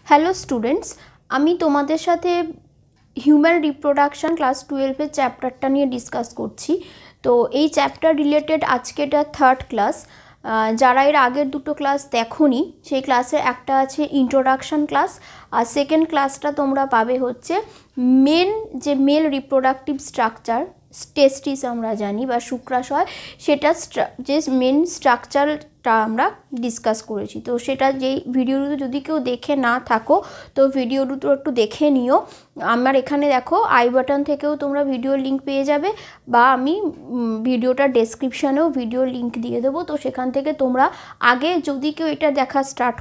Hello students, আমি তোমাদের সাথে হিউম্যান রিপ্রোডাকশন ক্লাস 12-এর চ্যাপ্টারটা নিয়ে ডিসকাস করছি। তো এই চ্যাপ্টার রিলেটেড আজকে এটা থার্ড ক্লাস। যারা এর আগের দুটো ক্লাস দেখোনি, সেই ক্লাসে একটা আছে ইন্ট্রোডাকশন ক্লাস, আর সেকেন্ড ক্লাসটা তোমরা পাবে হচ্ছে মেল রিপ্রোডাক্টিভ স্ট্রাকচার, টেস্টিস আমরা জানি বা শুক্রাশয়, সেটা যে মেন স্ট্রাকচারটা আমরা ডিসকাস করেছি। তো সেটা যেই ভিডিও দুটো যদি কেউ দেখে না থাকো তো ভিডিও দুটো একটু দেখে নিও। আমার এখানে দেখো আই বাটন থেকেও তোমরা ভিডিও লিঙ্ক পেয়ে যাবে, বা আমি ভিডিওটা ডেসক্রিপশানেও ভিডিও লিঙ্ক দিয়ে দেবো। তো সেখান থেকে তোমরা আগে যদি কেউ এটা দেখা স্টার্ট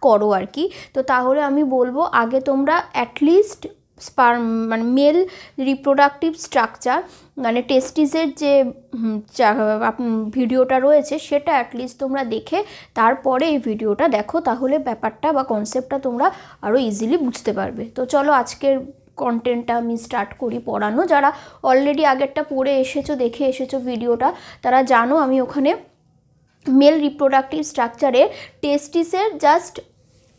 করো আর কি, তো তাহলে আমি বলবো আগে তোমরা অ্যাটলিস্ট মানে মেল রিপ্রোডাক্টিভ স্ট্রাকচার মানে টেস্টিসের যে ভিডিওটা রয়েছে সেটা অ্যাটলিস্ট তোমরা দেখে তারপরে এই ভিডিওটা দেখো, তাহলে ব্যাপারটা বা কনসেপ্টটা তোমরা আরও ইজিলি বুঝতে পারবে। তো চলো আজকের কন্টেন্টটা আমি স্টার্ট করি পড়ানো। যারা অলরেডি আগেরটা পড়ে এসেছো, দেখে এসেছো ভিডিওটা, তারা জানো আমি ওখানে মেল রিপ্রোডাক্টিভ স্ট্রাকচারের টেস্টিসের জাস্ট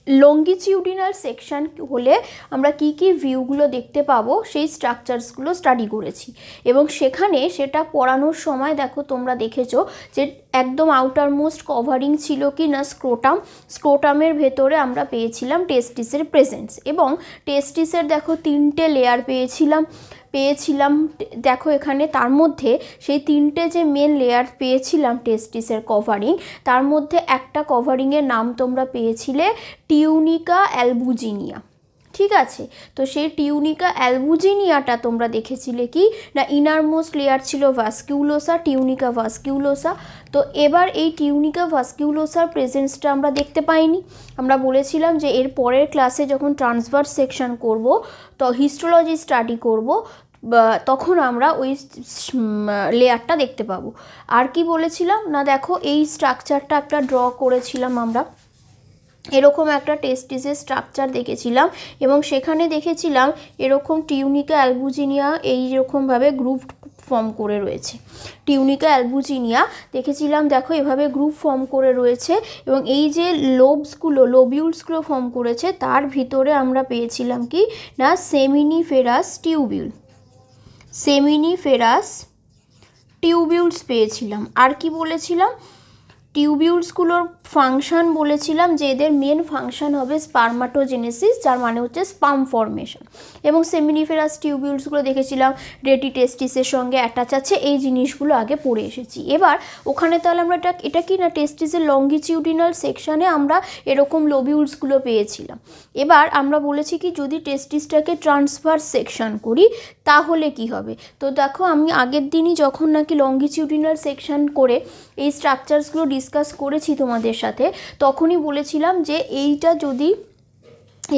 লঙ্গিটিউডিনাল সেকশন হলে আমরা কি কি ভিউগুলো দেখতে পাবো সেই স্ট্রাকচারসগুলো স্টাডি করেছি, এবং সেখানে সেটা পড়ানোর সময় দেখো তোমরা দেখেছো যে একদম আউটার মোস্ট কভারিং ছিল কি না স্ক্রোটামের ভেতরে আমরা পেয়েছিলাম টেস্টিসের প্রেজেন্স, এবং টেস্টিসের দেখো 3টে লেয়ার পেয়েছিলাম দেখো এখানে। তার মধ্যে সেই 3টে যে মেন লেয়ার পেয়েছিলাম টেস্টিসের কভারিং, তার মধ্যে একটা কভারিংয়ের নাম তোমরা পেয়েছিলে টিউনিকা অ্যালবুজিনিয়া, ঠিক আছে? তো সেই টিউনিকা অ্যালবুজিনিয়াটা তোমরা দেখেছিলে কি না ইনারমোস্ট লেয়ার ছিল ভাস্কিউলোসা, টিউনিকা ভাস্কিউলোসা। তো এবার এই টিউনিকা ভাস্কিউলোসার প্রেজেন্সটা আমরা দেখতে পাইনি। আমরা বলেছিলাম যে এর পরের ক্লাসে যখন ট্রান্সভার্স সেকশন করব, তো হিস্টোলজি স্টাডি করব, তখন আমরা ওই লেয়ারটা দেখতে পাবো। আর কি বলেছিলাম না, দেখো এই স্ট্রাকচারটা একটা ড্র করেছিলাম আমরা, এরকম একটা টেস্টিসের স্ট্রাকচার দেখেছিলাম, এবং সেখানে দেখেছিলাম এরকম টিউনিকা অ্যালবুজিনিয়া এইরকমভাবে গ্রুপ ফর্ম করে রয়েছে। টিউনিকা অ্যালবুজিনিয়া দেখেছিলাম দেখো এভাবে গ্রুপ ফর্ম করে রয়েছে, এবং এই যে লোবিউলসগুলো ফর্ম করেছে তার ভিতরে আমরা পেয়েছিলাম কি না সেমিনিফেরাস টিউবিউলস পেয়েছিলাম। আর কি বলেছিলাম, টিউবিউলসগুলোর ফাংশন বলেছিলাম যে এদের মেন ফাংশন হবে স্পার্মাটোজেনেসিস, যার মানে হচ্ছে স্পার্ম ফর্মেশন, এবং সেমিনিফেরাস টিউবিউলসগুলো দেখেছিলাম রেটি টেস্টিসের সঙ্গে অ্যাটাচ আছে। এই জিনিসগুলো আগে পড়ে এসেছি। এবার ওখানে তাহলে আমরা এটা কি না টেস্টিসের লঙ্গিটিউডিনাল সেকশানে আমরা এরকম লোবিউলসগুলো পেয়েছিলাম। এবার আমরা বলেছি কি যদি টেস্টিসটাকে ট্রান্সভার্স সেকশন করি তাহলে কি হবে। তো দেখো আমি আগের দিনই যখন নাকি লঙ্গিটিউডিনাল সেকশন করে এই স্ট্রাকচারসগুলো ডিসকাস করেছি তোমাদের সাথে, তখনই বলেছিলাম যে এইটা যদি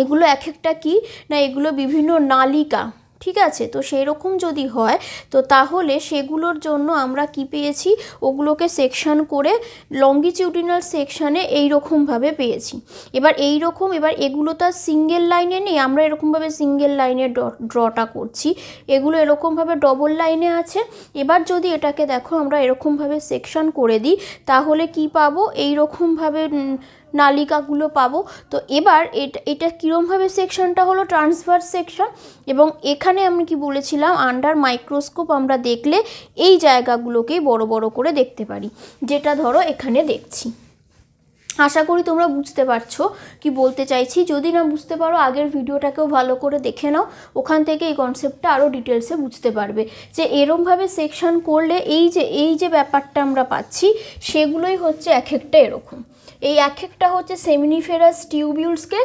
এগুলো এক একটা কি না এগুলো বিভিন্ন নালিকা, ঠিক আছে? তো সেই রকম যদি হয় তো তাহলে সেগুলোর জন্য আমরা কি পেয়েছি, ওগুলোকে সেকশন করে লঙ্গিটিউডিনাল সেকশানে এইরকমভাবে পেয়েছি। এবার এগুলো তো সিঙ্গেল লাইনে নেই, আমরা এরকমভাবে সিঙ্গেল লাইনে ড্রটা করছি, এগুলো এরকমভাবে ডবল লাইনে আছে। এবার যদি এটাকে দেখো আমরা এরকমভাবে সেকশন করে দিই তাহলে কি পাবো, এইরকমভাবে নালিকাগুলো পাবো। তো এবার এটা কীরমভাবে সেকশনটা হলো ট্রান্সভার্স সেকশন, এবং এখানে আমি কি বলেছিলাম আন্ডার মাইক্রোস্কোপ আমরা দেখলে এই জায়গাগুলোকেই বড় বড় করে দেখতে পারি, যেটা ধরো এখানে দেখছি। আশা করি তোমরা বুঝতে পারছো কি বলতে চাইছি। যদি না বুঝতে পারো আগের ভিডিওটাকেও ভালো করে দেখে নাও, ওখান থেকে এই কনসেপ্টটা আরও ডিটেলসে বুঝতে পারবে যে এরমভাবে সেকশন করলে এই যে ব্যাপারটা আমরা পাচ্ছি সেগুলোই হচ্ছে এক একটা এরকম। এই এক একটা হচ্ছে সেমিনিফেরাস টিউবিউলসকে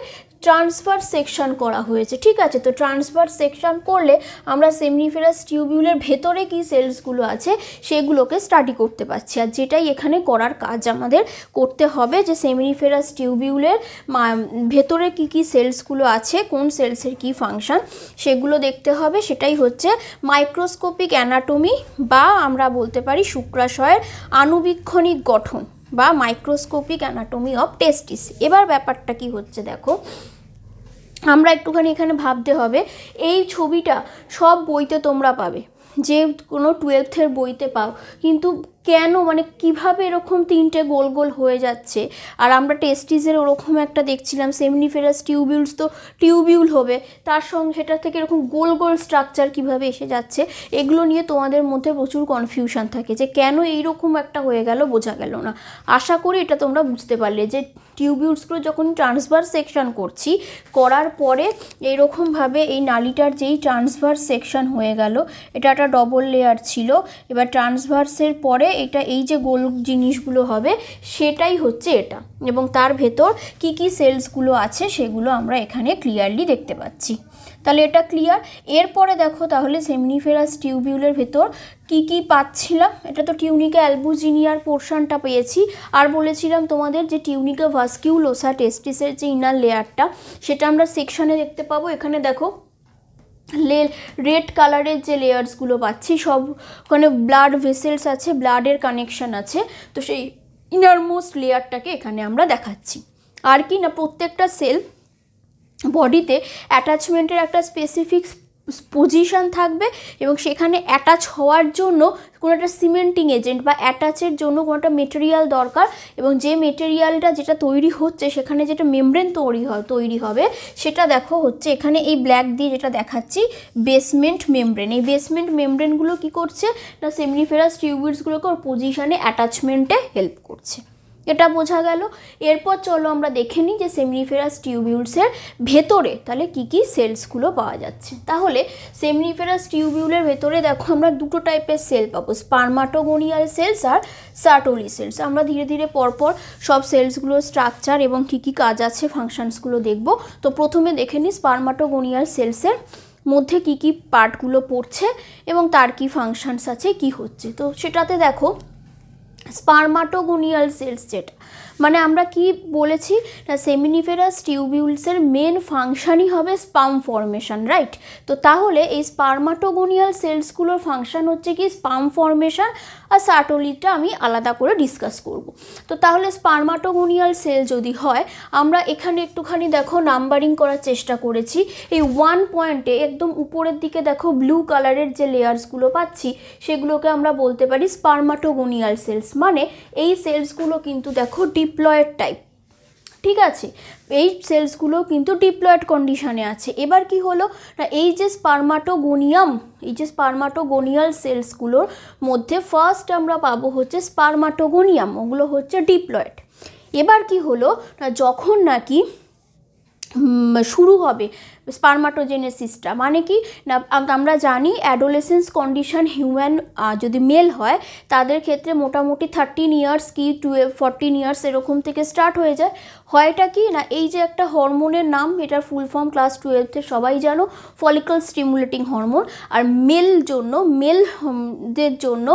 ট্রান্সভার্স সেকশন করা হয়েছে, ঠিক আছে? তো ট্রান্সভার্স সেকশন করলে আমরা সেমিনিফেরাস টিউবিউলের ভেতরে কি সেলসগুলো আছে সেগুলোকে স্টাডি করতে পারছি। আর যেটাই এখানে করার কাজ আমাদের করতে হবে যে সেমিনিফেরাস টিউবিউলের ভেতরে কি কি সেলসগুলো আছে, কোন সেলসের কি ফাংশন সেগুলো দেখতে হবে। সেটাই হচ্ছে মাইক্রোস্কোপিক অ্যানাটমি, বা আমরা বলতে পারি শুক্রাশয়ের আণুবীক্ষণিক গঠন বা মাইক্রোস্কোপিক অ্যানাটমি অফ টেস্টিস। এবার ব্যাপারটা কি হচ্ছে দেখো, আমরা একটুখানি এখানে ভাবতে হবে। এই ছবিটা সব বইতে তোমরা পাবে, যে কোনো 12th বইতে পাও, কিন্তু কেন মানে কিভাবে এরকম তিনটে গোল গোল হয়ে যাচ্ছে। আর আমরা টেস্টিসের ওরকম একটা দেখছিলাম সেমনিফেরাস টিউবিউলস, তো টিউবিউল হবে, তার সঙ্গে সেটা থেকে এরকম গোল গোল স্ট্রাকচার কিভাবে এসে যাচ্ছে, এগুলো নিয়ে তোমাদের মধ্যে প্রচুর কনফিউশন থাকে যে কেন এইরকম একটা হয়ে গেল, বোঝা গেল না। আশা করি এটা তোমরা বুঝতে পারলে যে টিউবিউলসগুলো যখন ট্রান্সভার্স সেকশন করছি, করার পরে এইরকমভাবে এই নালিটার যেই ট্রান্সভার্স সেকশন হয়ে গেল, এটা একটা ডবল লেয়ার ছিল, এবার ট্রান্সভার্সের পরে এটা এই যে গোল জিনিসগুলো হবে সেটাই হচ্ছে এটা, এবং তার ভেতর কি কি সেলসগুলো আছে সেগুলো আমরা এখানে ক্লিয়ারলি দেখতে পাচ্ছি। তাহলে এটা ক্লিয়ার। এরপরে দেখো তাহলে সেমনিফেরাস টিউবিউলের ভেতর কি কি পাচ্ছিলাম, এটা তো টিউনিকা অ্যালবুজিনিয়ার পোর্শনটা পেয়েছি, আর বলেছিলাম তোমাদের যে টিউনিকা ভাস্কিউলোসা টেস্টিসের যে ইনার লেয়ারটা সেটা আমরা সেকশনে দেখতে পাবো। এখানে দেখো রেড কালারের যে লেয়ার্সগুলো পাচ্ছি সব ওখানে ব্লাড ভেসেলস আছে, ব্লাডের কানেকশন আছে, তো সেই ইনারমোস্ট লেয়ারটাকে এখানে আমরা দেখাচ্ছি। আর কি না, প্রত্যেকটা সেল বডিতে অ্যাটাচমেন্টের একটা স্পেসিফিক পজিশন থাকবে, এবং সেখানে অ্যাটাচ হওয়ার জন্য কোনো একটা সিমেন্টিং এজেন্ট বা অ্যাটাচের জন্য কোনো একটা মেটেরিয়াল দরকার, এবং যে মেটেরিয়ালটা যেটা তৈরি হচ্ছে সেখানে যেটা মেমব্রেন তৈরি হবে সেটা দেখো হচ্ছে এখানে এই ব্ল্যাক দিয়ে যেটা দেখাচ্ছি বেসমেন্ট মেমব্রেন। এই বেসমেন্ট মেমব্রেনগুলো কী করছে না সেমনিফেরাস টিউবিউলসগুলোকে ওর পজিশনে অ্যাটাচমেন্টে হেল্প করছে, এটা বোঝা গেল। এরপর চলো আমরা দেখে নিই যে সেমনিফেরাস টিউবিউলসের ভেতরে তাহলে কি কি সেলসগুলো পাওয়া যাচ্ছে। তাহলে সেমনিফেরাস টিউবিউলের ভেতরে দেখো আমরা দুটো টাইপের সেল পাবো, স্পার্মাটোগোনিয়াল সেলস আর সার্টোলি সেলস। আমরা ধীরে ধীরে পরপর সব সেলসগুলোর স্ট্রাকচার এবং কি কি কাজ আছে ফাংশনসগুলো দেখব। তো প্রথমে দেখে নিই স্পার্মাটোগোনিয়াল সেলসের মধ্যে কি কি পার্টগুলো পড়ছে এবং তার কি ফাংশনস আছে, কি হচ্ছে। তো সেটাতে দেখো স্পার্মাটোগোনিয়াল সেলস, যেটা মানে আমরা কি বলেছি না সেমিনিফেরাস টিউবিউলসের মেন ফাংশনই হবে স্পার্ম ফর্মেশন, রাইট। তো তাহলে এই স্পার্মাটোগোনিয়াল সেলসগুলোর ফাংশন হচ্ছে কি স্পার্ম ফর্মেশন, আর সার্টোলিটা আমি আলাদা করে ডিসকাস করব। তো তাহলে স্পার্মাটোগোনিয়াল সেল যদি হয়, আমরা এখানে একটুখানি দেখো নাম্বারিং করার চেষ্টা করেছি। এই 1 পয়েন্টে একদম উপরের দিকে দেখো ব্লু কালারের যে লেয়ার্সগুলো পাচ্ছি সেগুলোকে আমরা বলতে পারি স্পার্মাটোগোনিয়াল সেলস। মানে এই সেলসগুলো কিন্তু দেখো ডিপ্লয়েড টাইপ, ঠিক আছে, এই সেলসগুলো কিন্তু ডিপ্লয়েড কন্ডিশনে আছে। এবার কি হলো না এই যে স্পার্মাটোগোনিয়াল সেলসগুলোর মধ্যে ফার্স্ট আমরা পাবো হচ্ছে স্পার্মাটোগোনিয়াম, ওগুলো হচ্ছে ডিপ্লয়েড। এবার কি হলো না যখন নাকি শুরু হবে স্পার্মাটোজেনেসিসটা, মানে কি না আমরা জানি অ্যাডোলেসেন্স কন্ডিশন হিউম্যান যদি মেল হয় তাদের ক্ষেত্রে মোটামুটি 13 ইয়ার্স কি 14 ইয়ার্স এরকম থেকে স্টার্ট হয়ে যায়। হয়টা কি না এই যে একটা হরমোনের নাম, এটার ফুল ফর্ম ক্লাস 12-তে সবাই জানো, ফলিকল স্টিমুলেটিং হরমোন। আর মেলদের জন্য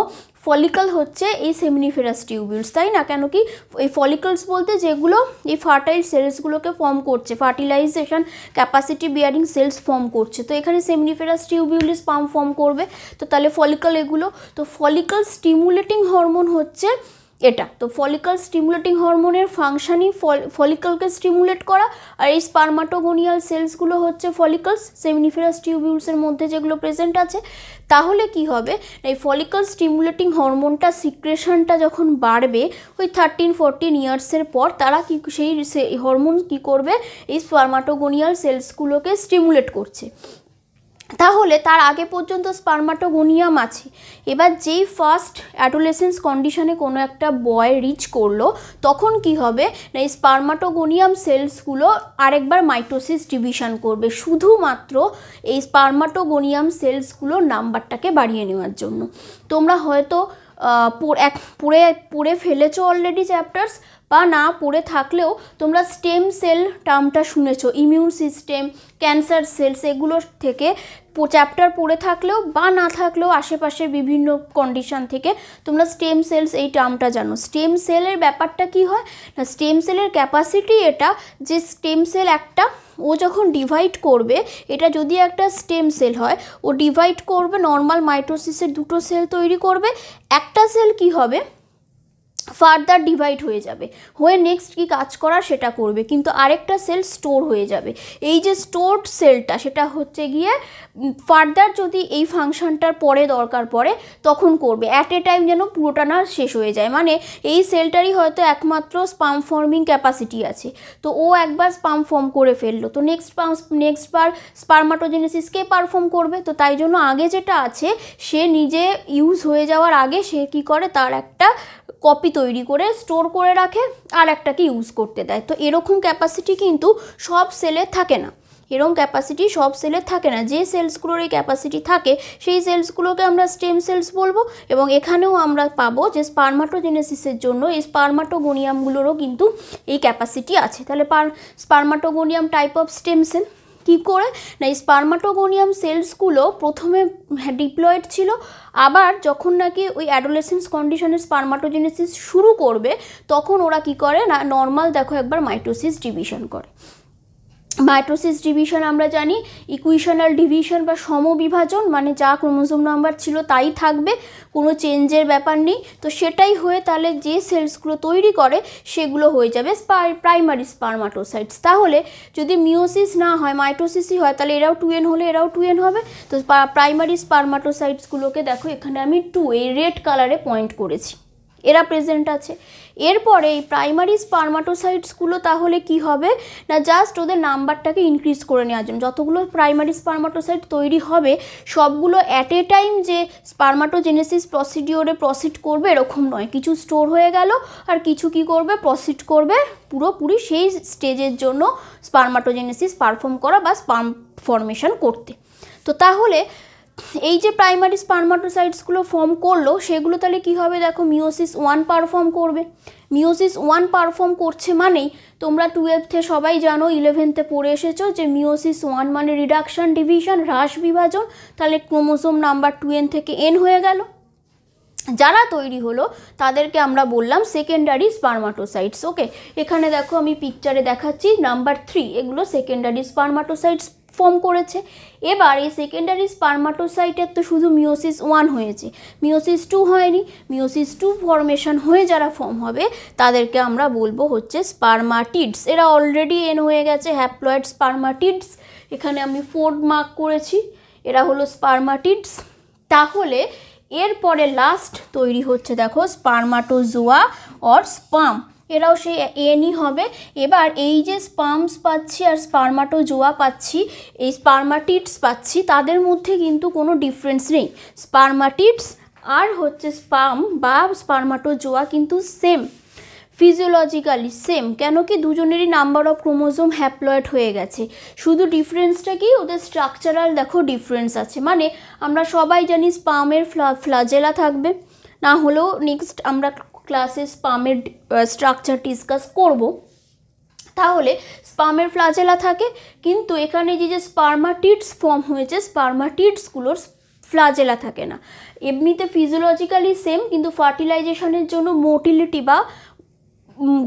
ফলিকল হচ্ছে এই সেমনিফেরাস টিউবিউলস, তাই না? কেন কি এই ফলিকলস বলতে যেগুলো এই ফার্টাইল সেলসগুলোকে ফর্ম করছে, fertilization capacity bearing cells form করছে। তো এখানে সেমনিফেরাস টিউবিউলস স্পার্ম ফর্ম করবে, তো তাহলে ফলিকল এগুলো, তো ফলিকল স্টিমুলেটিং হরমোন হচ্ছে এটা। তো ফলিকল স্টিমুলেটিং হরমোনের ফাংশনই ফলিকলকে স্টিমুলেট করা, আর এই স্পার্মাটোগোনিয়াল সেলসগুলো হচ্ছে ফলিকলস সেমনিফেরাস টিউবিউলসের মধ্যে যেগুলো প্রেজেন্ট আছে। তাহলে কি হবে এই ফলিকল স্টিমুলেটিং হরমোনটা সিক্রেশনটা যখন বাড়বে ওই 13-14 ইয়ার্সের পর, তারা কি সেই হরমোন কি করবে এই স্পার্মাটোগোনিয়াল সেলসগুলোকে স্টিমুলেট করছে। তাহলে তার আগে পর্যন্ত স্পার্মাটোগোনিয়াম আছে। এবার যেই ফার্স্ট অ্যাডোলেসেন্স কন্ডিশনে কোনো একটা বয় রিচ করলো তখন কি হবে না এই স্পার্মাটোগোনিয়াম সেলসগুলো আরেকবার মাইটোসিস ডিভিশন করবে, শুধুমাত্র এই স্পার্মাটোগোনিয়াম সেলসগুলোর নাম্বারটাকে বাড়িয়ে নেওয়ার জন্য। তোমরা হয়তো পড়ে ফেলেছো অলরেডি চ্যাপ্টার্স, বা না পড়ে থাকলেও তোমরা স্টেম সেল টার্মটা শুনেছো, ইমিউন সিস্টেম, ক্যান্সার সেলস, এগুলোর থেকে চ্যাপ্টার পড়ে থাকলেও বা না থাকলেও আশেপাশের বিভিন্ন কন্ডিশন থেকে তোমরা স্টেম সেলস এই টার্মটা জানো। স্টেম সেলের ব্যাপারটা কি হয় না স্টেম সেলের ক্যাপাসিটি এটা যে স্টেম সেল একটা ও যখন ডিভাইড করবে, এটা যদি একটা স্টেম সেল হয় ও ডিভাইড করবে নর্মাল মাইটোসিসের দুটো সেল তৈরি করবে। একটা সেল কি হবে ফার্দার ডিভাইড হয়ে যাবে, হয়ে নেক্সট কি কাজ করার সেটা করবে, কিন্তু আরেকটা সেল স্টোর হয়ে যাবে। এই যে স্টোরড সেলটা সেটা হচ্ছে গিয়ে ফার্দার যদি এই ফাংশনটার পরে দরকার পড়ে তখন করবে, অ্যাট এ টাইম যেন পুরোটা না শেষ হয়ে যায়। মানে এই সেলটারই হয়তো একমাত্র স্পার্ম ফর্মিং ক্যাপাসিটি আছে, তো ও একবার স্পার্ম ফর্ম করে ফেললো, তো নেক্সট বার স্পার্মাটোজেনেসিস কে পারফর্ম করবে? তো তাই জন্য আগে যেটা আছে সে নিজে ইউজ হয়ে যাওয়ার আগে সে কি করে, তার একটা কপি তৈরি করে স্টোর করে রাখে আর একটাকে ইউজ করতে দেয়। তো এরকম ক্যাপাসিটি কিন্তু সব সেলে থাকে না, এরকম ক্যাপাসিটি সব সেলে থাকে না। যে সেলসগুলোর এই ক্যাপাসিটি থাকে সেই সেলসগুলোকে আমরা স্টেম সেলস বলবো। এবং এখানেও আমরা পাবো যে স্পার্মাটোজেনেসিসের জন্য এই স্পার্মাটোগোনিয়ামগুলোরও কিন্তু এই ক্যাপাসিটি আছে। তাহলে স্পার্মাটোগোনিয়াম টাইপ অফ স্টেম সেল কী করে না, এই স্পার্মাটোগোনিয়াম সেলসগুলো প্রথমে ডিপ্লয়েড ছিল, আবার যখন নাকি ওই অ্যাডোলেসেন্স কন্ডিশনে স্পার্মাটোজেনেসিস শুরু করবে তখন ওরা কি করে না, নর্মাল দেখো একবার মাইটোসিস ডিভিশন করে। মাইটোসিস ডিভিশন আমরা জানি ইকুয়েশনাল ডিভিশন বা সমবিভাজন, মানে যা ক্রোমোজোম নাম্বার ছিল তাই থাকবে, কোনো চেঞ্জের ব্যাপার নেই। তো সেটাই হয়ে তাহলে যে সেলসগুলো তৈরি করে সেগুলো হয়ে যাবে প্রাইমারি স্পার্মাটোসাইটস। তাহলে যদি মিওসিস না হয় মাইটোসিসই হয় তাহলে এরাও 2n হলে এরাও 2n হবে। তো প্রাইমারি স্পার্মাটোসাইটসগুলোকে দেখো এখানে আমি 2 এই রেড কালারে পয়েন্ট করেছি, এরা প্রেজেন্ট আছে। এরপরে এই প্রাইমারি স্পার্মাটোসাইটসগুলো তাহলে কি হবে না, জাস্ট ওদের নাম্বারটাকে ইনক্রিজ করে নেওয়ার জন্য যতগুলো প্রাইমারি স্পার্মাটোসাইট তৈরি হবে সবগুলো অ্যাট এ টাইম যে স্পার্মাটোজেনেসিস প্রসিডিওরে প্রসিড করবে এরকম নয়, কিছু স্টোর হয়ে গেল আর কিছু কি করবে, প্রসিড করবে পুরোপুরি সেই স্টেজের জন্য স্পার্মাটোজেনেসিস পারফর্ম করা বা স্পার্ম ফর্মেশন করতে। তো তাহলে এই যে প্রাইমারি স্পার্মাটোসাইটসগুলো ফর্ম করলো সেগুলো তাহলে কি হবে, দেখো মিওসিস 1 পারফর্ম করবে। মিওসিস 1 পারফর্ম করছে মানেই তোমরা 12th সবাই জানো, 11th পড়ে এসেছো যে মিওসিস 1 মানে রিডাকশন ডিভিশন, হ্রাস বিভাজন। তাহলে ক্রোমোসোম নাম্বার 2n থেকে n হয়ে গেল। যারা তৈরি হলো তাদেরকে আমরা বললাম সেকেন্ডারি স্পার্মাটোসাইটস। ওকে, এখানে দেখো আমি পিকচারে দেখাচ্ছি নাম্বার 3, এগুলো সেকেন্ডারি স্পার্মাটোসাইটস ফর্ম করেছে। এবার এই সেকেন্ডারি স্পার্মাটোসাইটের তো শুধু মিওসিস 1 হয়েছে, মিওসিস 2 হয়নি। মিওসিস 2 ফর্মেশন হয়ে যারা ফর্ম হবে তাদেরকে আমরা বলবো হচ্ছে স্পার্মাটিডস। এরা অলরেডি এন হয়ে গেছে, হ্যাপ্লয়েড স্পার্মাটিডস, এখানে আমি 4 মার্ক করেছি, এরা হলো স্পার্মাটিডস। তাহলে এরপরে লাস্ট তৈরি হচ্ছে দেখো স্পার্মাটোজোয়া অর স্পার্ম, এরাও সেই এনই হবে। এবার এই যে স্পার্মস পাচ্ছি আর স্পার্মাটোজোয়া পাচ্ছি, এই স্পার্মাটিডস পাচ্ছি, তাদের মধ্যে কিন্তু কোনো ডিফারেন্স নেই। স্পার্মাটিডস আর হচ্ছে স্পার্ম বা স্পার্মাটোজোয়া কিন্তু সেম, ফিজিওলজিক্যালি সেম, কেন কি দুজনেরই নাম্বার অফ ক্রোমোজোম হ্যাপ্লয়েড হয়ে গেছে। শুধু ডিফারেন্সটা কি, ওদের স্ট্রাকচারাল দেখো ডিফারেন্স আছে। মানে আমরা সবাই জানি স্পার্মের ফ্লাজেলা থাকবে, না হলেও নেক্সট আমরা ক্লাসে স্পার্মের স্ট্রাকচার ডিসকাস করব। তাহলে স্পার্মের ফ্লাজেলা থাকে, কিন্তু এখানে যে স্পার্মাটিডস ফর্ম হয়েছে স্পার্মাটিডসগুলোর ফ্লাজেলা থাকে না। এমনিতে ফিজিওলজিক্যালি সেম, কিন্তু ফার্টিলাইজেশনের জন্য মোটিলিটি বা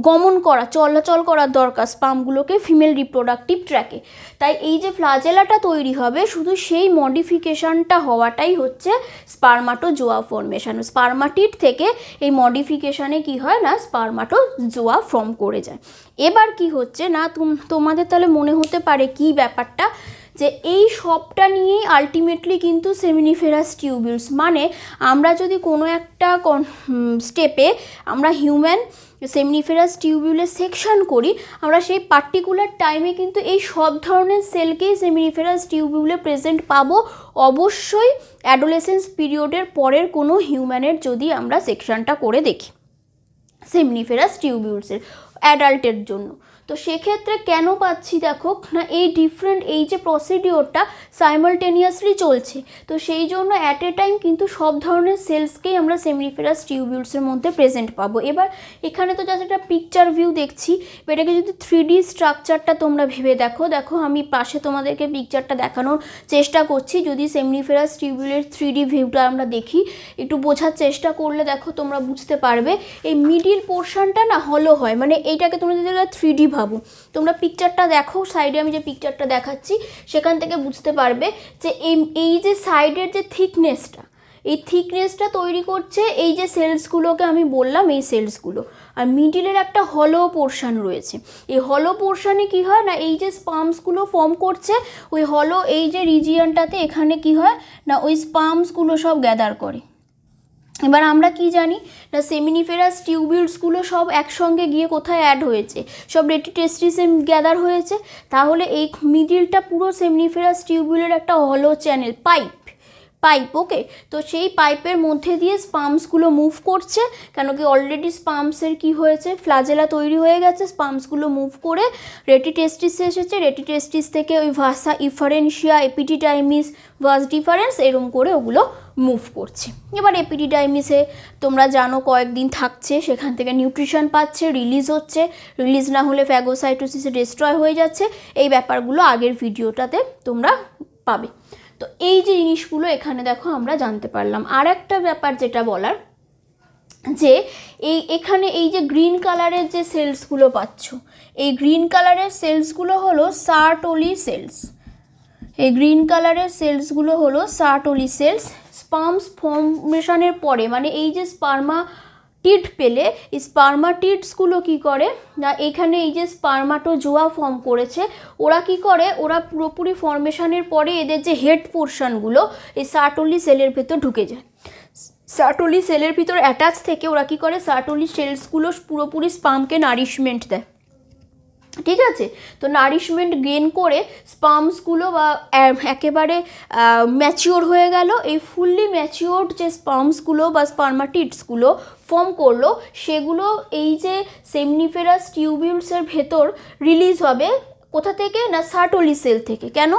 গমন করা, চলাচল করার দরকার স্পার্মগুলোকে ফিমেল রিপ্রোডাক্টিভ ট্র্যাকে। তাই এই যে ফ্লাজেলাটা তৈরি হবে শুধু সেই মডিফিকেশানটা হওয়াটাই হচ্ছে স্পার্মাটোজোয়া ফর্মেশন। স্পার্মাটিড থেকে এই মডিফিকেশানে কি হয় না, স্পার্মাটোজোয়া ফর্ম করে যায়। এবার কি হচ্ছে না, তোমাদের তাহলে মনে হতে পারে কি ব্যাপারটা, যে এই সবটা নিয়েই আলটিমেটলি কিন্তু সেমিনিফেরাস টিউবিউলস, মানে আমরা যদি কোনো একটা স্টেপে আমরা হিউম্যান সেমিনিফেরাস টিউবিউলের সেকশন করি, আমরা সেই পার্টিকুলার টাইমে কিন্তু এই সব ধরনের সেলকেই সেমিনিফেরাস টিউবিউলে প্রেজেন্ট পাবো, অবশ্যই অ্যাডোলেসেন্স পিরিয়ডের পরের কোনো হিউম্যানের যদি আমরা সেকশনটা করে দেখি সেমিনিফেরাস টিউবিউলসের অ্যাডাল্টের জন্য। তো সেক্ষেত্রে কেন পাচ্ছি দেখো না, এই ডিফারেন্ট এই যে প্রসিডিওরটা সাইমালটেনিয়াসলি চলছে, তো সেই জন্য অ্যাট এ টাইম কিন্তু সব ধরনের সেলসকেই আমরা সেমিনিফেরাস টিউবিউলসের মধ্যে প্রেজেন্ট পাবো। এবার এখানে তো জাস্ট একটা পিকচার ভিউ দেখছি, এটাকে যদি 3D স্ট্রাকচারটা তোমরা ভেবে দেখো, দেখো আমি পাশে তোমাদেরকে পিকচারটা দেখানোর চেষ্টা করছি। যদি সেমিনিফেরাস টিউবিউলের 3D ভিউটা আমরা দেখি, একটু বোঝার চেষ্টা করলে দেখো তোমরা বুঝতে পারবে এই মিডিল পোর্শনটা না হলো হয়, মানে এইটাকে তোমরা যদি 3D ভাবো, তোমরা পিকচারটা দেখো, সাইডে আমি যে পিকচারটা দেখাচ্ছি সেখান থেকে বুঝতে পারবে যে এই যে সাইডের যে থিকনেসটা, এই থিকনেসটা তৈরি করছে এই যে সেলসগুলোকে আমি বললাম, এই সেলসগুলো। আর মিডিলের একটা হলো পোর্শন রয়েছে, এই হলো পোর্শনে কি হয় না, এই যে স্পার্মসগুলো ফর্ম করছে, ওই হলো এই যে রিজিয়নটাতে এখানে কি হয় না, ওই স্পার্মসগুলো সব গ্যাদার করে। এবার আমরা কি জানি না, সেমিনিফেরাস টিউবিউলসগুলো সব একসঙ্গে গিয়ে কোথায় অ্যাড হয়েছে, সব রেটিটেস্টিসে গ্যাদার হয়েছে। তাহলে এই মিডিলটা পুরো সেমিনিফেরাস টিউবিউলের একটা হলো চ্যানেল, পাইপ। ওকে, তো সেই পাইপের মধ্যে দিয়ে স্পার্মসগুলো মুভ করছে, কেন কি অলরেডি স্পার্মসের কি হয়েছে, ফ্লাজেলা তৈরি হয়ে গেছে, স্পার্মসগুলো মুভ করে রেটিটেস্টিসে এসেছে, রেটিটেস্টিস থেকে ওই ভাসা ইফারেন্সিয়া, এপিডিডাইমিস, ভাস ডিফারেন্স, এরম করে ওগুলো মুভ করছে। এবার এপিডিডাইমিসে তোমরা জানো কয়েকদিন থাকছে, সেখান থেকে নিউট্রিশন পাচ্ছে, রিলিজ হচ্ছে, রিলিজ না হলে ফ্যাগোসাইটোসিসে ডিস্ট্রয় হয়ে যাচ্ছে। এই ব্যাপারগুলো আগের ভিডিওটাতে তোমরা পাবে। তো এই যে জিনিসগুলো এখানে দেখো আমরা জানতে পারলাম। আর একটা ব্যাপার যেটা বলার, যে এখানে এই যে গ্রিন কালারের যে সেলসগুলো পাচ্ছ, এই গ্রিন কালারের সেলসগুলো হলো সার্টোলি সেলস। এই গ্রিন কালারের সেলসগুলো হলো সার্টোলি সেলস। স্পার্মস ফর্মেশনের পরে, মানে এই যে স্পার্মাটিড পেলে, এই স্পার্মাটিডসগুলো কি করে না, এখানে এই যে স্পার্মাটোজোয়া ফর্ম করেছে, ওরা কি করে, ওরা পুরোপুরি ফর্মেশনের পরে এদের যে হেড পোর্শনগুলো এই সার্টোলি সেলের ভেতর ঢুকে যায়। সার্টোলি সেলের ভিতর অ্যাটাচ থেকে ওরা কি করে, সার্টোলি সেলসগুলো পুরোপুরি স্পার্মকে নারিশমেন্ট দেয়। ঠিক আছে, তো নারিশমেন্ট গেন করে স্পার্মসগুলো বা একেবারে ম্যাচিওর হয়ে গেল। এই ফুললি ম্যাচিওর্ড যে স্পার্মসগুলো বা স্পার্মাটিডসগুলো ফর্ম করলো, সেগুলো এই যে সেমনিফেরাস টিউবিউলসের ভেতর রিলিজ হবে। কোথা থেকে না, সার্টোলি সেল থেকে। কেন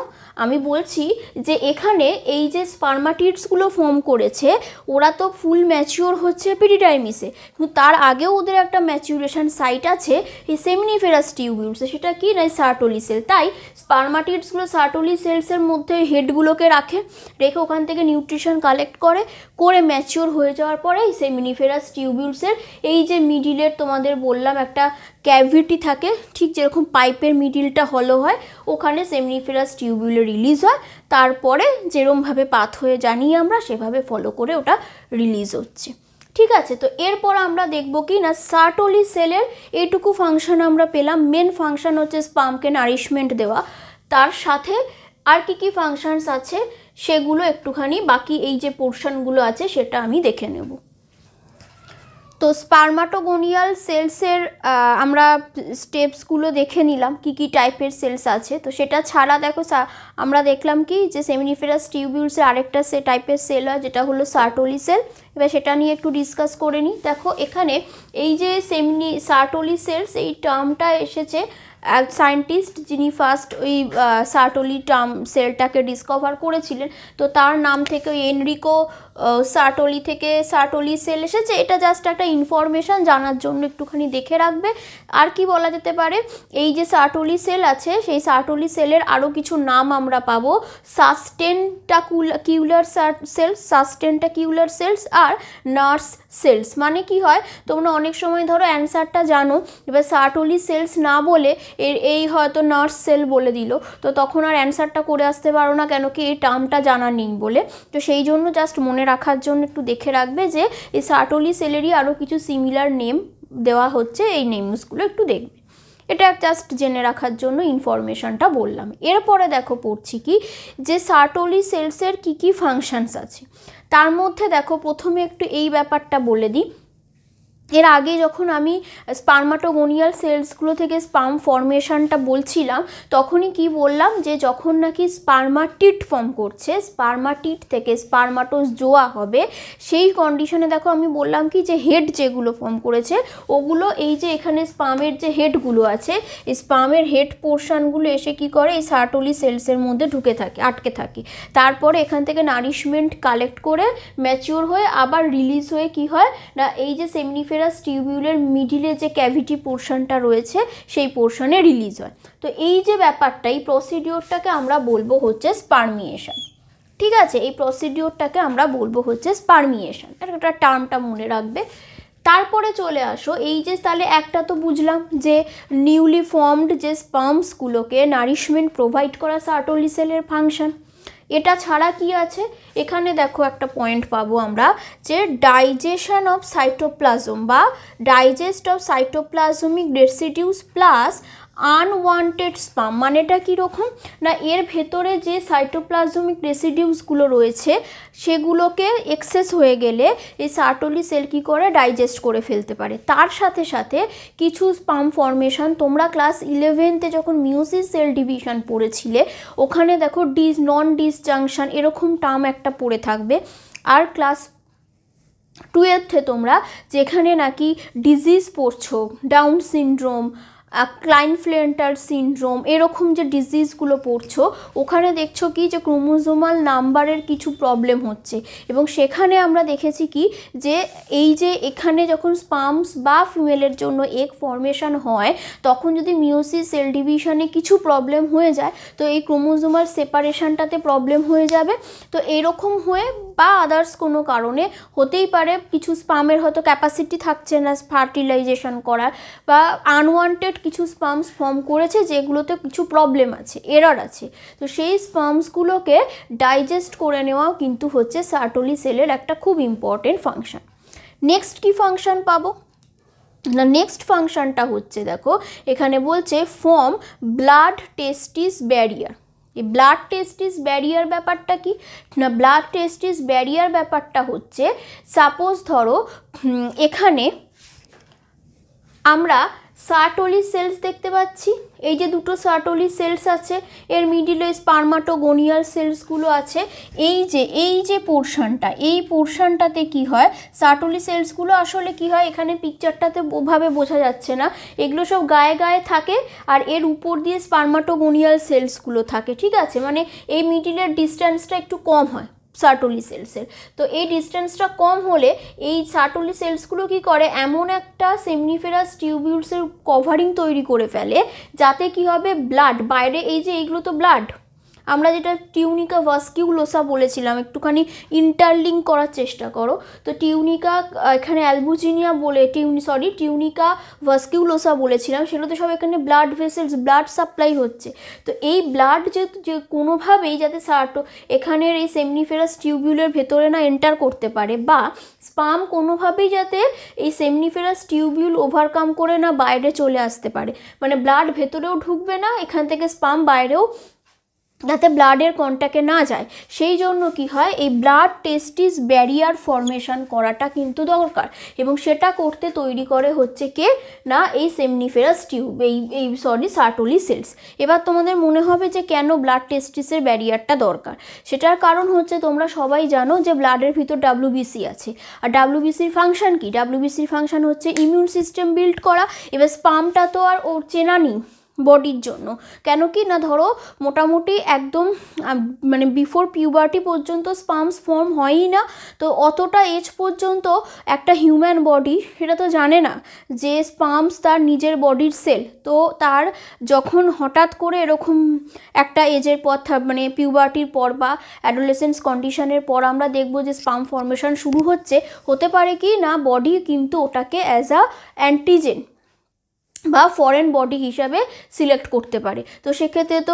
আমি বলছি যে এখানে এই যে স্পার্মাটিডসগুলো ফর্ম করেছে, ওরা তো ফুল ম্যাচিওর হচ্ছে এপিডিডাইমিসে, কিন্তু তার আগেও ওদের একটা ম্যাচিউরেশন সাইট আছে এই সেমনিফেরাস টিউবিউলসে, সেটা কি না, সার্টোলি সেল। তাই স্পার্মাটিডসগুলো সার্টোলি সেলসের মধ্যে হেডগুলোকে রেখে ওখান থেকে নিউট্রিশন কালেক্ট করে ম্যাচিওর হয়ে যাওয়ার পরে এই সেমনিফেরাস টিউবিউলসের এই যে মিডিলের তোমাদের বললাম একটা ক্যাভিটি থাকে, ঠিক যেরকম পাইপের মিডিলটা হলো হয়, ওখানে সেমনিফেরাস টিউবিউলে রিলিজ হয়। তারপরে যেরমভাবে পাথ হয়ে জানি আমরা, সেভাবে ফলো করে ওটা রিলিজ হচ্ছে। ঠিক আছে, তো এরপর আমরা দেখব কি না, সার্টোলি সেলের এইটুকু ফাংশন আমরা পেলাম। মেন ফাংশন হচ্ছে স্পার্মকে নারিশমেন্ট দেওয়া, তার সাথে আর কি কি ফাংশনস আছে সেগুলো একটুখানি বাকি এই যে পোর্শনগুলো আছে সেটা আমি দেখে নেব। তো স্পার্মাটোগোনিয়াল সেলসের আমরা স্টেপসগুলো দেখে নিলাম, কি কি টাইপের সেলস আছে। তো সেটা ছাড়া দেখো আমরা দেখলাম কি যে সেমিনিফেরাস টিউবিউলসের আরেকটা টাইপের সেল হয়, যেটা হলো সার্টোলি সেল। এবার সেটা নিয়ে একটু ডিসকাস করে নিই। দেখো এখানে এই যে সার্টোলি সেলস, এই টার্মটা এসেছে এক সায়েন্টিস্ট যিনি ফার্স্ট ওই সার্টোলি টার্ম সেলটাকে ডিসকভার করেছিলেন, তো তার নাম থেকে ওই এনরিকো সার্টোলি থেকে সার্টোলি সেল এসেছে। এটা জাস্ট একটা ইনফরমেশান জানার জন্য একটুখানি দেখে রাখবে। আর কি বলা যেতে পারে, এই যে সার্টোলি সেল আছে, সেই সার্টোলি সেলের আরও কিছু নাম আমরা পাবো, সাস্টেন্টাকিউলার সেলস আর নার্স সেলস। মানে কি হয়, তোমরা অনেক সময় ধরো অ্যান্সারটা জানো, এবার সার্টোলি সেলস না বলে এই হয়তো নার্স সেল বলে দিল, তো তখন আর অ্যান্সারটা করে আসতে পারো না, কেন কি এই টার্মটা জানা নেই বলে। তো সেই জন্য জাস্ট মনে রাখার জন্য একটু দেখে রাখবে যে এই সার্টোলি সেলেরই আরও কিছু সিমিলার নেম দেওয়া হচ্ছে, এই নেমসগুলো একটু দেখবে। এটা জাস্ট জেনে রাখার জন্য ইনফরমেশনটা বললাম। এরপরে দেখো পড়ছি কি যে সার্টোলি সেলসের কি কি ফাংশনস আছে। তার মধ্যে দেখো প্রথমে একটু এই ব্যাপারটা বলে দিই, এর আগে যখন আমি স্পার্মাটোগোনিয়াল সেলসগুলো থেকে স্পার্ম ফর্মেশনটা বলছিলাম, তখনই কি বললাম যে যখন নাকি স্পার্মাটিড ফর্ম করছে, স্পার্মাটিড থেকে স্পার্মাটোজোয়া হবে, সেই কন্ডিশনে দেখো আমি বললাম কি যে হেড যেগুলো ফর্ম করেছে ওগুলো এই যে এখানে স্পার্মের যে হেডগুলো আছে, এই স্পার্মের হেড পোর্শনগুলো এসে কি করে এই সার্টোলি সেলসের মধ্যে আটকে থাকে। তারপরে এখান থেকে নারিশমেন্ট কালেক্ট করে ম্যাচিওর হয়ে আবার রিলিজ হয়ে কি হয় না, এই যে সেমনিফেরাস টিউবিউলের মিডিলে যে ক্যাভিটি পোর্শনটা রয়েছে সেই পোর্শনে রিলিজ হয়। তো এই যে ব্যাপারটা, এই প্রসিডিওরটাকে আমরা বলবো হচ্ছে স্পার্মিয়েশন। ঠিক আছে, এই প্রসিডিওরটাকে আমরা বলবো হচ্ছে স্পার্মিয়েশন, একটা টার্মটা মনে রাখবে। তারপরে চলে আসো এই যে, তাহলে একটা তো বুঝলাম যে নিউলি ফর্মড যে স্পার্মসগুলোকে নারিশমেন্ট প্রোভাইড করা সার্টোলি সেলের ফাংশন। এটা ছাড়া কি আছে, এখানে দেখো একটা পয়েন্ট পাবো আমরা যে ডাইজেশন অফ সাইটোপ্লাজম বা digest of cytoplasmic residues plus unwanted sperm. মানেটা কীরকম না, এর ভেতরে যে সাইটোপ্লাজমিক রেসিডিউসগুলো রয়েছে সেগুলোকে এক্সেস হয়ে গেলে এই সার্টোলি সেল কী করে ডাইজেস্ট করে ফেলতে পারে। তার সাথে সাথে কিছু স্পাম ফর্মেশন তোমরা ক্লাস 11তে যখন মিয়োসিস সেল ডিভিশন পড়েছিলে ওখানে দেখো নন ডিসজাংশন এরকম টার্ম একটা পড়ে থাকবে। আর ক্লাস 12তে তোমরা যেখানে নাকি ডিজিজ পড়ছো, ডাউন সিনড্রোম, ক্লাইনফেল্টার সিনড্রোম এরকম যে ডিজিজগুলো পড়ছো ওখানে দেখছো কি যে ক্রোমোজোমাল নাম্বারের কিছু প্রবলেম হচ্ছে, এবং সেখানে আমরা দেখেছি কি যে এই যে এখানে যখন স্পার্মস বা ফিমেলের জন্য এগ ফর্মেশন হয় তখন যদি মিয়োসিস সেল ডিভিশনে কিছু প্রবলেম হয়ে যায় তো এই ক্রোমোজোমাল সেপারেশনটাতে প্রবলেম হয়ে যাবে। তো এরকম হয়ে বা আদার্স কোনো কারণে হতেই পারে কিছু স্পামের হয়তো ক্যাপাসিটি থাকছে না ফার্টিলাইজেশন করার, বা আনওয়ান্টেড কিছু স্পার্মস ফর্ম করেছে যেগুলোতে কিছু প্রবলেম আছে, এরর আছে। তো সেই স্পার্মসগুলোকে ডাইজেস্ট করে নেওয়াও কিন্তু হচ্ছে সার্টোলি সেলের একটা খুব ইম্পর্টেন্ট ফাংশন। নেক্সট কি ফাংশন পাবো না, নেক্সট ফাংশনটা হচ্ছে দেখো এখানে বলছে ফর্ম ব্লাড টেস্টিস ব্যারিয়ার। এই ব্লাড টেস্টিস ব্যারিয়ার ব্যাপারটা কি না, ব্লাড টেস্টিস ব্যারিয়ার ব্যাপারটা হচ্ছে সাপোজ ধরো এখানে আমরা সার্টোলি সেলস দেখতে পাচ্ছি, এই যে দুটো সার্টোলি সেলস আছে এর মিডিলে স্পার্মাটোগোনিয়াল সেলসগুলো আছে। এই যে পোর্শনটা, এই পোর্শনটাতে কি হয় সার্টোলি সেলসগুলো আসলে কি হয় এখানে পিকচারটাতে ওভাবে বোঝা যাচ্ছে না, এগুলো সব গায়ে গায়ে থাকে আর এর উপর দিয়ে স্পার্মাটোগোনিয়াল সেলসগুলো থাকে, ঠিক আছে, মানে এই মিডিলের ডিস্টেন্সটা একটু কম হয় সার্টোলি সেলসের। তো এই ডিস্টেন্সটা কম হলে এই সার্টোলি সেলসগুলো কি করে এমন একটা সেমনিফেরাস টিউবিউলসের কভারিং তৈরি করে ফেলে যাতে কি হবে ব্লাড বাইরে, এই যে এইগুলো তো ব্লাড, আমরা যেটা টিউনিকা ভাস্কিউলোসা বলেছিলাম, একটুখানি ইন্টারলিঙ্ক করার চেষ্টা করো। তো টিউনিকা এখানে অ্যালবুজিনিয়া বলে টিউনিকা ভাস্কিউলোসা বলেছিলাম, সেগুলো তো সব এখানে ব্লাড ভেসেলস, ব্লাড সাপ্লাই হচ্ছে। তো এই ব্লাড যে কোনোভাবেই যাতে এখানের এই সেমনিফেরাস টিউবিউলের ভেতরে না এন্টার করতে পারে, বা স্পাম কোনোভাবেই যাতে এই সেমনিফেরাস টিউবিউল ওভারকাম করে না বাইরে চলে আসতে পারে, মানে ব্লাড ভেতরেও ঢুকবে না, এখান থেকে স্পাম বাইরেও যাতে ব্লাডের কন্ট্যাক্টে না যায়, সেই জন্য কি হয় এই ব্লাড টেস্টিস ব্যারিয়ার ফর্মেশন করাটা কিন্তু দরকার, এবং সেটা করতে তৈরি করে হচ্ছে কে না এই সেমনিফেরাস টিউব, সার্টোলি সেলস। এবার তোমাদের মনে হবে যে কেন ব্লাড টেস্টিসের ব্যারিয়ারটা দরকার, সেটার কারণ হচ্ছে তোমরা সবাই জানো যে ব্লাডের ভিতর ডাব্লিউবিসি আছে, আর ডাব্লিউবিসির ফাংশন কি, ডাব্লিউবিসির ফাংশন হচ্ছে ইমিউন সিস্টেম বিল্ড করা। এবার স্পামটা তো আর ওর চেনা নেই বডির জন্য, কেন কি না ধরো মোটামুটি একদম মানে বিফোর পিউবার্টি পর্যন্ত স্পার্মস ফর্ম হয়ই না, তো অতটা এজ পর্যন্ত একটা হিউম্যান বডি সেটা তো জানে না যে স্পার্মস তার নিজের বডির সেল। তো তার যখন হঠাৎ করে এরকম একটা এজের পর মানে পিউবার্টির পর বা অ্যাডোলেসেন্স কন্ডিশনের পর আমরা দেখব যে স্পার্ম ফর্মেশন শুরু হতে পারে কি না বডি কিন্তু ওটাকে অ্যাজ আ অ্যান্টিজেন বা ফরেন বডি হিসাবে সিলেক্ট করতে পারে। তো সেক্ষেত্রে তো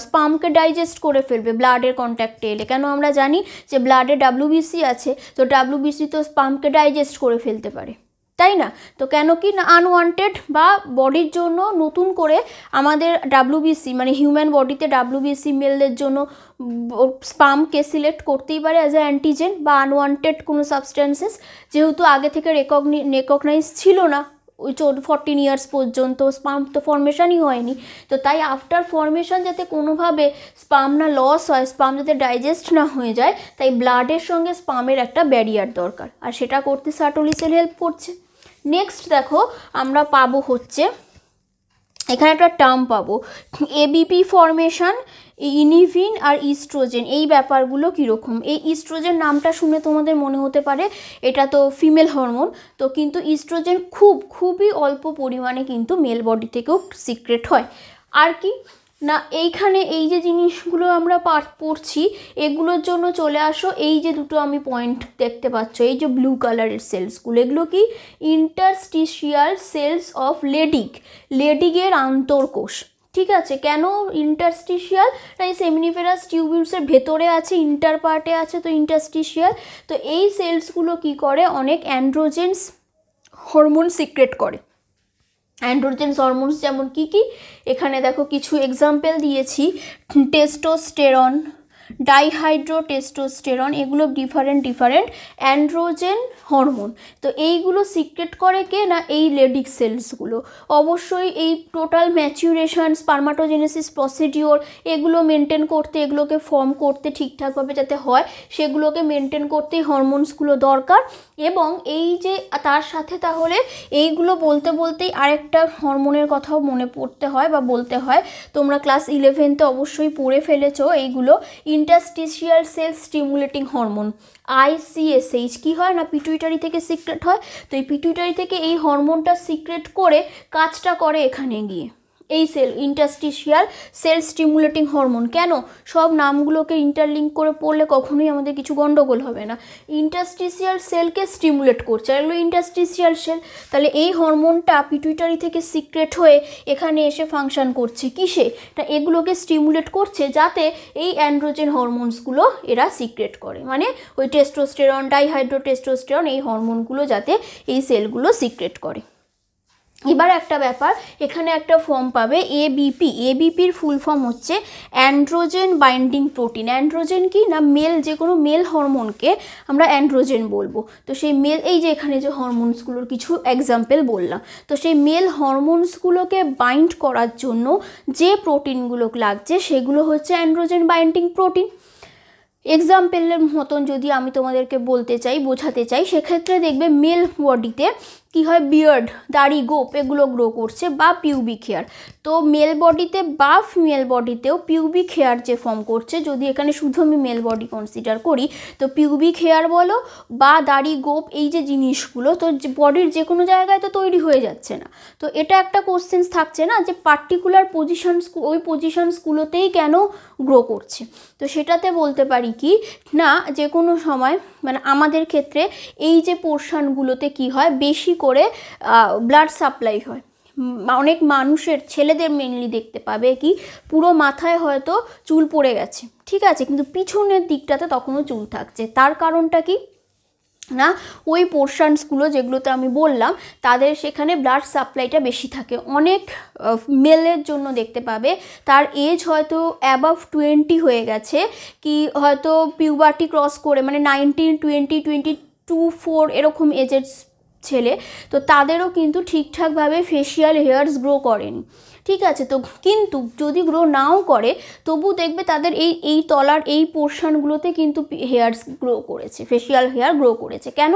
স্পামকে ডাইজেস্ট করে ফেলবে ব্লাডের কন্ট্যাক্টে এলে, কেন আমরা জানি যে ব্লাডে ডাব্লিউবিসি আছে, তো ডাব্লিউবিসি তো স্পামকে ডাইজেস্ট করে ফেলতে পারে, তাই না? তো কেন কি না আনওয়ান্টেড বা বডির জন্য নতুন করে আমাদের ডাব্লিউবিসি মানে হিউম্যান বডিতে ডাব্লিউবিসি মেলদের জন্য স্পামকে সিলেক্ট করতেই পারে অ্যাজ এ অ্যান্টিজেন বা আনওয়ান্টেড কোনো সাবস্টেন্সেস, যেহেতু আগে থেকে রেকগনাইজ ছিল না ওই 14 ইয়ার্স পর্যন্ত স্পাম তো ফর্মেশনই হয়নি। তো তাই আফটার ফর্মেশন যাতে কোনোভাবে স্পাম না লস হয়, স্পাম যাতে ডাইজেস্ট না হয়ে যায়, তাই ব্লাডের সঙ্গে স্পামের একটা ব্যারিয়ার দরকার, আর সেটা করতে সার্টোলি সেল হেল্প করছে। নেক্সট দেখো আমরা পাবো হচ্ছে এখানে একটা টার্ম পাবো এবিপি ফর্মেশন, ইনিভিন আর ইস্ট্রোজেন, এই ব্যাপারগুলো কীরকম। এই ইস্ট্রোজেন নামটা শুনে তোমাদের মনে হতে পারে এটা তো ফিমেল হরমোন, তো কিন্তু ইস্ট্রোজেন খুবই অল্প পরিমাণে কিন্তু মেল বডি থেকেও সিক্রেট হয়। আর কি না এইখানে এই যে জিনিসগুলো আমরা পড়ছি এগুলোর জন্য চলে আসো, এই যে দুটো আমি পয়েন্ট দেখতে পাচ্ছ, এই যে ব্লু কালারের সেলসগুলো, এগুলো কি ইন্টারস্টিশিয়াল সেলস অফ লেডিগের আন্তর্কোষ। ঠিক আছে, কেন ইন্টারস্টিশিয়াল? এই সেমিনিফেরাস টিউবিউলসের ভেতরে আছে, ইন্টার পার্টে আছে, তো ইন্টারস্টিশিয়াল। তো এই সেলসগুলো কি করে, অনেক অ্যান্ড্রোজেন্স হরমোন সিক্রেট করে। অ্যান্ড্রোজেন্স হরমোনস যেমন কি কি, এখানে দেখো কিছু এক্সাম্পল দিয়েছি। টেস্টোস্টেরন, ডাইহাইড্রোটেস্টোস্টেরন, এগুলো ডিফারেন্ট অ্যান্ড্রোজেন হরমোন। তো এইগুলো সিক্রেট করে কে না, এই লেডিক সেলসগুলো। অবশ্যই এই টোটাল ম্যাচুরেশন, স্পার্মাটোজেনেসিস প্রসিডিওর, এগুলো মেনটেন করতে, এগুলোকে ফর্ম করতে ঠিকঠাকভাবে যাতে হয়, সেগুলোকে মেনটেন করতে হরমোনসগুলো দরকার। এবং এই যে তার সাথে তাহলে এইগুলো বলতে বলতেই আরেকটা হরমোনের কথাও মনে পড়তে হয় বা বলতে হয়, তোমরা ক্লাস 11তে অবশ্যই পড়ে ফেলেছো এইগুলো। Interstitial cell stimulating hormone, ICSH, কি হয় না, পিটুইটারি থেকে সিক্রেট হয়। তো এই পিটুইটারি থেকে এই হরমোনটা সিক্রেট করে কাজটা করে এখানে গিয়ে এই cell interstitial cell stimulating hormone. কেন সব নামগুলোকে ইন্টারলিঙ্ক করে পড়লে কখনোই আমাদের কিছু গন্ডগোল হবে না। ইন্টারস্টিশিয়াল সেলকে স্টিমুলেট করছে, এগুলো ইন্টারস্টিশিয়াল সেল। তাহলে এই হরমোনটা পিটুইটারি থেকে সিক্রেট হয়ে এখানে এসে ফাংশন করছে কিসে না, এগুলোকে স্টিমুলেট করছে যাতে এই অ্যান্ড্রোজেন হরমোনসগুলো এরা সিক্রেট করে, মানে ওই টেস্টোস্টেরন, ডাইহাইড্রোটেস্টোস্টেরন, এই হরমোনগুলো যাতে এই সেলগুলো সিক্রেট করে। এবার একটা ব্যাপার, এখানে একটা ফর্ম পাবে ABP। ABPর ফুল ফর্ম হচ্ছে অ্যান্ড্রোজেন বাইন্ডিং প্রোটিন। অ্যান্ড্রোজেন কি না, মেল, যে কোনো মেল হরমোনকে আমরা অ্যান্ড্রোজেন বলবো। তো সেই মেল, এই যে এখানে যে হরমোনসগুলোর কিছু এক্সাম্পল বললাম, তো সেই মেল হরমোনসগুলোকে বাইন্ড করার জন্য যে প্রোটিনগুলো লাগছে সেগুলো হচ্ছে অ্যান্ড্রোজেন বাইন্ডিং প্রোটিন। এক্সাম্পলের মতন যদি আমি তোমাদেরকে বলতে চাই, বোঝাতে চাই, সেক্ষেত্রে দেখবে মেল বডিতে কি হয়, বিয়ার্ড, দাড়ি, গোপ, এগুলো গ্রো করছে, বা পিউবিক হেয়ার। তো মেল বডিতে বা ফিমেল বডিতেও পিউবিক হেয়ার যে ফর্ম করছে, যদি এখানে শুধু আমি মেল বডি কনসিডার করি, তো পিউবিক হেয়ার বলো বা দাড়ি, গোপ, এই যে জিনিসগুলো তো বডির যে কোনো জায়গায় তো তৈরি হয়ে যাচ্ছে না। তো এটা একটা কোশ্চেন্স থাকছে না যে পার্টিকুলার পজিশনস, ওই পজিশনসগুলোতেই কেন গ্রো করছে। তো সেটাতে বলতে পারি কি না, যে কোনো সময় মানে আমাদের ক্ষেত্রে এই যে পোর্শনগুলোতে কি হয়, বেশি করে ব্লাড সাপ্লাই হয়। অনেক মানুষের, ছেলেদের মেনলি দেখতে পাবে কি পুরো মাথায় হয়তো চুল পড়ে গেছে, ঠিক আছে, কিন্তু পিছনের দিকটাতে তখনও চুল থাকছে। তার কারণটা কি না, ওই পোর্শনসগুলো যেগুলোতে আমি বললাম তাদের সেখানে ব্লাড সাপ্লাইটা বেশি থাকে। অনেক মেলের জন্য দেখতে পাবে তার এজ হয়তো অ্যাবাভ 20 হয়ে গেছে, কি হয়তো পিউবার্টি ক্রস করে, মানে 19, 20, 22, 4 এরকম এজের ছেলে, তো তাদেরও কিন্তু ঠিকঠাকভাবে ফেশিয়াল হেয়ার্স গ্রো করেনি, ঠিক আছে। তো কিন্তু যদি গ্রো নাও করে, তবু দেখবে তাদের এই তলার এই পোর্শনগুলোতে কিন্তু হেয়ার্স গ্রো করেছে, ফেশিয়াল হেয়ার গ্রো করেছে। কেন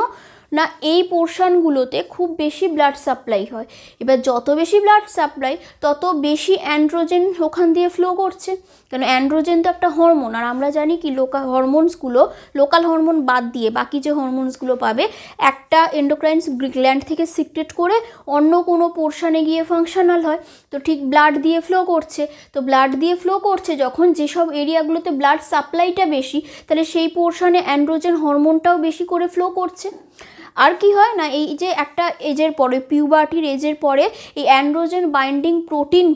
না, এই পোর্শনগুলোতে খুব বেশি ব্লাড সাপ্লাই হয়। এবার যত বেশি ব্লাড সাপ্লাই, তত বেশি অ্যান্ড্রোজেন ওখান দিয়ে ফ্লো করছে। কেন, অ্যান্ড্রোজেন তো একটা হরমোন, আর আমরা জানি কি লোকাল হরমোনসগুলো, লোকাল হরমোন বাদ দিয়ে বাকি যে হরমোনসগুলো পাবে, একটা এন্ডোক্রাইন গ্ল্যান্ড থেকে সিক্রেট করে অন্য কোনো পোর্শনে গিয়ে ফাংশনাল হয়। তো ঠিক ব্লাড দিয়ে ফ্লো করছে, তো ব্লাড দিয়ে ফ্লো করছে যখন, যেসব এরিয়াগুলোতে ব্লাড সাপ্লাইটা বেশি, তাহলে সেই পোর্শনে অ্যান্ড্রোজেন হরমোনটাও বেশি করে ফ্লো করছে। আর কি হয় না, এই যে একটা এজের পরে, পিউবার্টির এজের পরে, এই অ্যান্ড্রোজেন বাইন্ডিং প্রোটিন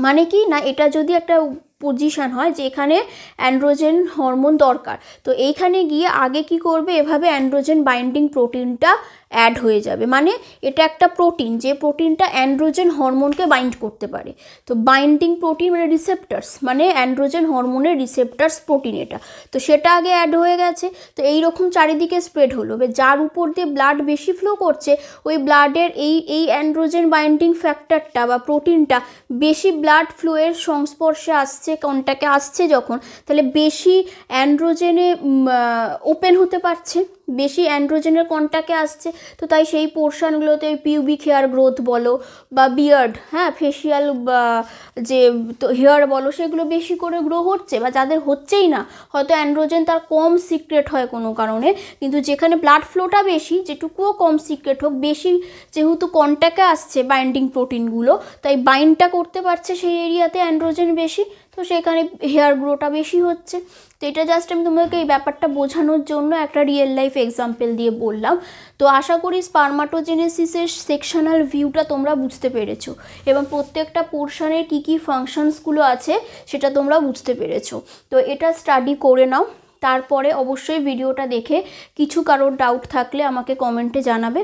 মানে কি না, এটা যদি একটা পজিশন হয় যে এখানে অ্যান্ড্রোজেন হরমোন দরকার, তো এইখানে গিয়ে আগে কি করবে, এভাবে অ্যান্ড্রোজেন বাইন্ডিং প্রোটিনটা অ্যাড হয়ে যাবে। মানে এটা একটা প্রোটিন, যে প্রোটিনটা অ্যান্ড্রোজেন হরমোনকে বাইন্ড করতে পারে। তো বাইন্ডিং প্রোটিন মানে রিসেপ্টার্স, মানে অ্যান্ড্রোজেন হরমোনের রিসেপ্টার্স প্রোটিন এটা, তো সেটা আগে অ্যাড হয়ে গেছে। তো এইরকম চারিদিকে স্প্রেড হলো, যার উপর দিয়ে ব্লাড বেশি ফ্লো করছে, ওই ব্লাডের এই অ্যান্ড্রোজেন বাইন্ডিং ফ্যাক্টরটা বা প্রোটিনটা বেশি ব্লাড ফ্লোয়ের সংস্পর্শে আসছে, কন্ট্যাক্টে আসছে যখন, তাহলে বেশি অ্যান্ড্রোজেনে ওপেন হতে পারছে, বেশি অ্যান্ড্রোজেনের কন্ট্যাক্টে আসছে। তো তাই সেই পোর্শনগুলোতে পিউবিক হেয়ার গ্রোথ বলো বা বিয়ার্ড, হ্যাঁ, ফেশিয়াল বা যে হেয়ার বলো, সেগুলো বেশি করে গ্রো হচ্ছে। বা যাদের হচ্ছেই না, হয়তো অ্যান্ড্রোজেন তার কম সিক্রেট হয় কোনো কারণে, কিন্তু যেখানে ব্লাড ফ্লোটা বেশি, যেটুকুও কম সিক্রেট হোক, বেশি যেহেতু কন্ট্যাক্টে আসছে বাইন্ডিং প্রোটিনগুলো, তাই বাইন্ডটা করতে পারছে সেই এরিয়াতে অ্যান্ড্রোজেন বেশি, তো সেখানে হেয়ার গ্রোটা বেশি হচ্ছে। তো এটা জাস্ট আমি তোমাকে এই ব্যাপারটা বোঝানোর জন্য একটা রিয়েল লাইফ এক্সাম্পল দিয়ে বললাম। তো আশা করি স্পারমাটোজেনেসিসের সেকশনাল ভিউটা তোমরা বুঝতে পেরেছো এবং প্রত্যেকটা পোর্শনের কী কী ফাংশনসগুলো আছে সেটা তোমরা বুঝতে পেরেছো। তো এটা স্টাডি করে নাও, তারপরে অবশ্যই ভিডিওটা দেখে কিছু কারোর ডাউট থাকলে আমাকে কমেন্টে জানাবে,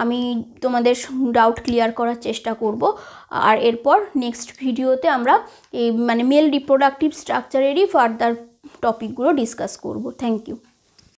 আমি তোমাদের ডাউট ক্লিয়ার করার চেষ্টা করব। আর এরপর নেক্সট ভিডিওতে আমরা এই মানে মেল রিপ্রোডাক্টিভ স্ট্রাকচারেরই ফার্দার টপিকগুলো ডিসকাস করব। Thank you.